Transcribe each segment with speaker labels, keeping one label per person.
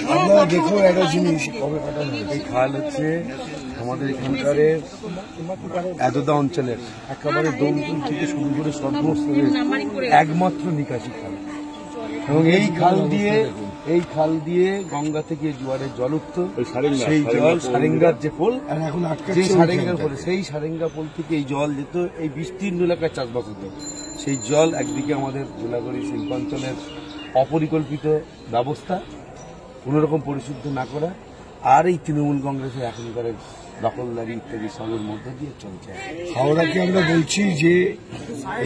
Speaker 1: আপনারা দেখুন একটা জিনিস, এই খাল হচ্ছে আমাদের এখানকার এতদা অঞ্চলের একেবারে দমদম থেকে শুরু করে সর্বস্তরের একমাত্র নিকাশি খাল, এবং এই খাল দিয়ে গঙ্গা থেকে জোয়ারের জল উঠত। সেই জল সারেঙ্গার যে পোল, সেই সারেঙ্গা পোল থেকে এই জল যেত, এই বিস্তীর্ণ এলাকায় চাষবাস হতো। সেই জল একদিকে আমাদের জোলাগড়ি শিল্পাঞ্চলের অপরিকল্পিত ব্যবস্থা, কোনোরকম পরিশুদ্ধ না করা, আর এই তৃণমূল কংগ্রেসের এখনকার দখলদারি ইত্যাদি সবের মধ্যে দিয়ে চলছে।
Speaker 2: হাওড়াকে আমরা বলছি যে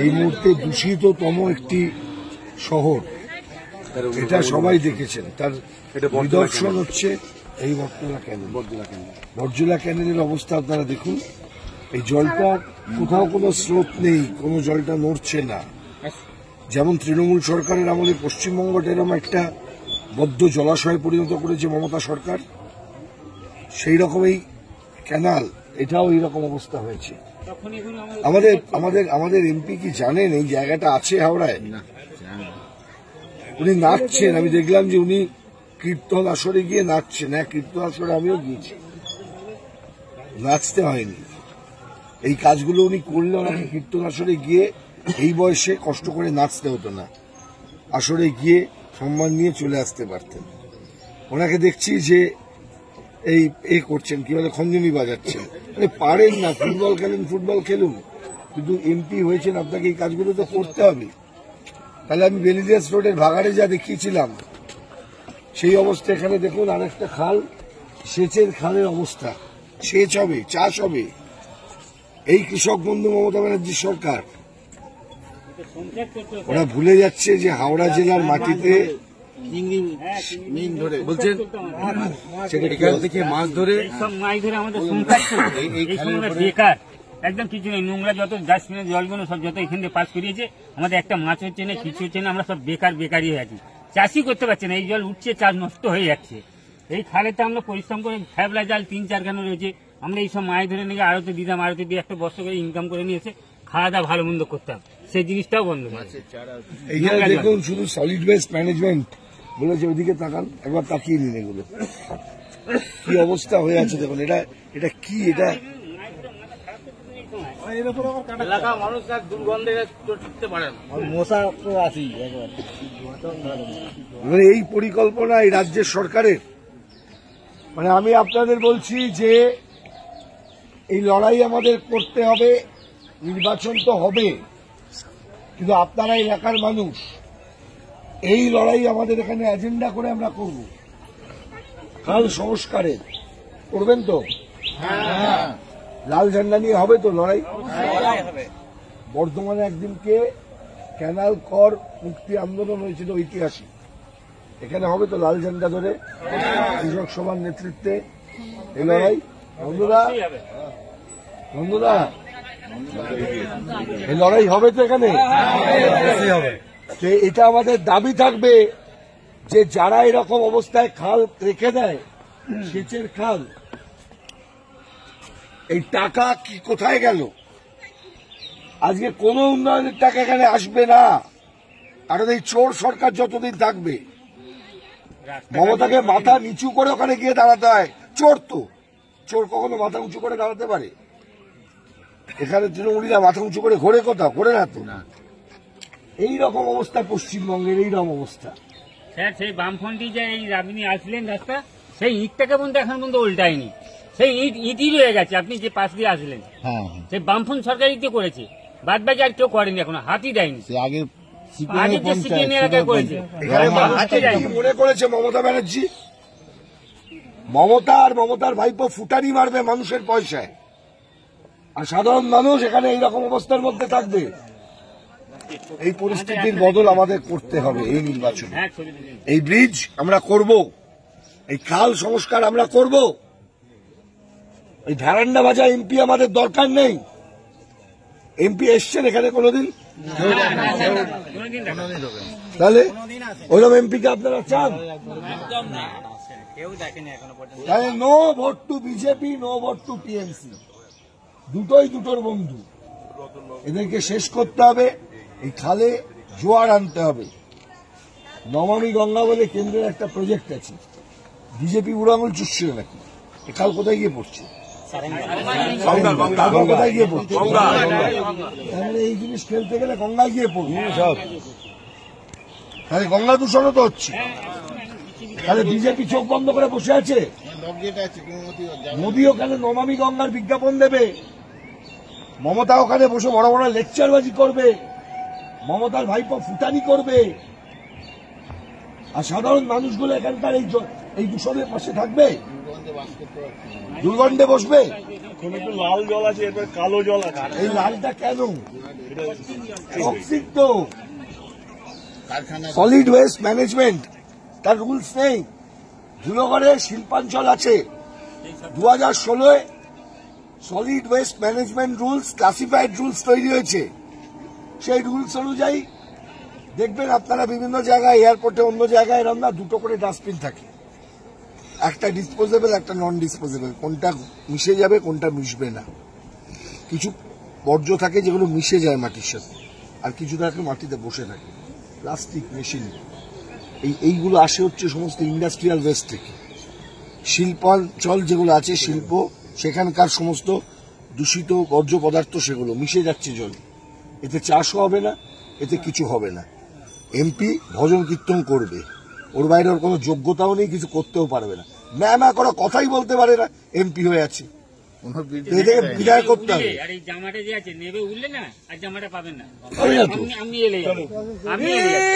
Speaker 2: এই মুহূর্তে দূষিততম একটি শহর, এটা সবাই দেখেছেন। তার নিদর্শন হচ্ছে এই বটজোলা ক্যানেলের অবস্থা আপনারা দেখুন। এই জলটা কোথাও কোনো স্রোত নেই, কোনো জলটা নড়ছে না। যেমন তৃণমূল সরকারের আমলে পশ্চিমবঙ্গটা এরকম একটা বদ্ধ জলাশয়ে পরিণত করেছে মমতা সরকার, সেই রকম এই ক্যানাল, এটাও এইরকম অবস্থা হয়েছে। আমাদের এমপি কি জানেন এই জায়গাটা আছে হাওড়ায়? উনি নাচছেন, আমি দেখলাম যে উনি কীর্তন আসরে গিয়ে নাচছেন। হ্যাঁ, কীর্তন আসরে আমিও গিয়েছি, নাচতে হয়নি। এই কাজগুলো উনি করলে ওনাকে কীর্তন আসরে গিয়ে এই বয়সে কষ্ট করে নাচতে হতো না, আসরে গিয়ে সম্মান নিয়ে চলে আসতে পারতেন। ওনাকে দেখছি যে এই করছেন, কি বলে, খঞ্জনি বাজাচ্ছেন। পারেন না, ফুটবল খেলুন, কিন্তু এমপি হয়েছেন, আপনাকে এই কাজগুলো তো করতে হবে। তাহলে আমি বেলিদাস রোডের ভাগাড়ে যা দেখিয়েছিলাম সেই অবস্থা এখানে দেখুন। আর একটা খাল, সেচের খালের অবস্থা, সেচ হবে, চাষ হবে। এই কৃষক বন্ধু মমতা ব্যানার্জির সরকার, ওরা ভুলে যাচ্ছে যে হাওড়া জেলার মাটিতে
Speaker 1: বলছেন এখান থেকে মাছ ধরে
Speaker 3: আমাদের সংসার বেকার, একদম কিছু নেই। নোংরা যত ডাস্টবিনের জলগুলো সব যত এখান থেকে পাস করিয়েছে, আমাদের একটা মাছ হচ্ছে না, কিছু হচ্ছে না। আমরা সব বেকারই হয়ে আছি, চাষই করতে পারছি না। এই জল উঠছে, চাষ নষ্ট হয়ে যাচ্ছে। এই খালেতে আমরা পরিশ্রম করে ফ্যাবলা জাল 3-4 খানা রয়েছে, আমরা এইসব মাছ ধরে নিয়ে আড়তে দিতাম, আড়তে দিয়ে একটা বস্তা করে ইনকাম করে নিয়ে এসে খাওয়া দাওয়া ভালো মন্দ করতাম। সেই জিনিসটাও বন্ধ হয়েছে।
Speaker 2: এইখানে দেখুন শুধু সলিড ওয়েস্ট ম্যানেজমেন্ট বলেছে, ওইদিকে তাকান, একবার তাকিয়ে নিন এগুলো কি অবস্থা হয়ে আছে। দেখুন এটা কি, এটা এই পরিকল্পনা এই রাজ্যের সরকারের। আমি আপনাদের বলছি যে এই লড়াই আমাদের করতে হবে। নির্বাচন তো হবে, কিন্তু আপনারা এলাকার মানুষ, এই লড়াই আমাদের এখানে এজেন্ডা করে আমরা করব। খাল সংস্কারের করবেন তো? লাল ঝান্ডা নিয়ে হবে তো লড়াই? বর্ধমানে একদিনকে ক্যানাল কর মুক্তি আন্দোলন হয়েছিল ঐতিহাসিক, এখানে হবে তো লাল ঝান্ডা ধরে কৃষক সভার নেতৃত্বে এই লড়াই? বন্ধুরা এই লড়াই হবে তো এখানে? এটা আমাদের দাবি থাকবে যে যারা এরকম অবস্থায় খাল রেখে দেয়, সেচের খাল, এই টাকা কি কোথায় গেল? আজকে কোনো উন্নয়নের টাকা এখানে আসবে না, কারণ এই চোর সরকার যতদিন থাকবে। মমতাকে মাথা নিচু করে ওখানে গিয়ে দাঁড়াতে হয়। চোর কখনো মাথা উঁচু করে দাঁড়াতে পারে? এখানে তৃণমূলীরা মাথা উঁচু করে ঘোরে, কোথাও ঘোরে না তো। এইরকম অবস্থা পশ্চিমবঙ্গের, এইরকম অবস্থা।
Speaker 3: স্যার, সেই বামফ্রন্টে যে এই আপনি আসলেন রাস্তা, সেই ইটটাকে পর্যন্ত এখন পর্যন্ত উল্টায়নি, সেই ইটই রয়ে গেছে। আপনি যে পাশ দিয়ে আসলেন, সেই বামফ্রন্ট সরকারই তো করেছে, বাদ বাকি আর কেউ করেনি, এখন হাতই দেয়নি।
Speaker 2: মনে করেছে মমতা ব্যানার্জি, মমতা আর মমতার ভাইপো ফুটানি মারবে মানুষের পয়সায়, আর সাধারণ মানুষ এখানে এইরকম অবস্থার মধ্যে থাকবে। এই পরিস্থিতির বদল আমাদের করতে হবে এই নির্বাচনে। এই ব্রিজ আমরা করব, এই খাল সংস্কার আমরা করব। এই ভ্যারান্ডা ভাজা এমপি আমাদের দরকার নেই। এমপি এসছেন এখানে কোনোদিন? তাহলে ওইরকম এমপিকে আপনারা চান? তাহলে no vote to BJP, no vote to TMC. দুটোই দুটোর বন্ধু, এদেরকে শেষ করতে হবে। এই খালে জোয়ার আনতে হবে। নমামি গঙ্গা বলে কেন্দ্রের একটা প্রজেক্ট আছে, বিজেপি বুড়ো আঙুল চুষছিল নাকি, কাল কোথায় গিয়ে পড়ছে, কাল কোথায় গিয়ে পড়ছে, তাহলে এই জিনিস খেলতে গেলে গঙ্গায় গিয়ে পড়বে সব, তাহলে গঙ্গা দূষণও তো হচ্ছে। তাহলে বিজেপি চোখ বন্ধ করে বসে আছে? মোদী ওখানে নমামি গঙ্গার বিজ্ঞাপন দেবে, মমতা ওখানে বসে বড় বড় লেকচারবাজি করবে, মমতার ভাইপো ফুটানি করবে, আর সাধারণ মানুষগুলো এখানকার এই দূষণের পাশে থাকবে, দুর্গন্ধে বসবে।
Speaker 4: একটু লাল জল আছে, এরপর কালো জল আছে।
Speaker 2: এই লালটা কেন? টক্সিক তো। সলিড ওয়েস্ট ম্যানেজমেন্ট তার রুলস নেই। ধুলোগড়ে শিল্পাঞ্চল আছে, 2016 solid waste management rules, classified rules তৈরি হয়েছে। সেই রুলস অনুযায়ী দেখবেন আপনারা বিভিন্ন জায়গায়, এয়ারপোর্টে, অন্য জায়গায় এরকম না, দুটো করে ডাস্টবিন থাকে, একটা ডিসপোজেবল একটা নন ডিসপোজেবল, কোনটা মিশে যাবে কোনটা মিশবে না। কিছু বর্জ্য থাকে যেগুলো মিশে যায় মাটির সাথে, আর কিছু থাকে মাটিতে বসে থাকে, প্লাস্টিক, মেশিন, এইগুলো আসে হচ্ছে সমস্ত ইন্ডাস্ট্রিয়াল ওয়েস্ট থেকে। শিল্পাঞ্চল যেগুলো আছে, শিল্প, সেখানকার সমস্ত দূষিত বর্জ্য পদার্থ সেগুলো মিশে যাচ্ছে জল, এতে চাষও হবে না, এতে কিছু হবে না। এমপি ভজন কীর্তন করবে, ওর বাইরে ওর কোনো যোগ্যতাও নেই, কিছু করতেও পারবে না, ম্যামা করা কথাই বলতে পারে না, এমপি হয়ে আছে, এদেরকে বিদায় করতে হবে।
Speaker 3: আর এই জামাটা যে আছে নেবে উঠলে না, আর জামাটা পাবেন না,
Speaker 2: আমি না তো।
Speaker 3: আমি এলে যাবো, আমি এলে যাবো।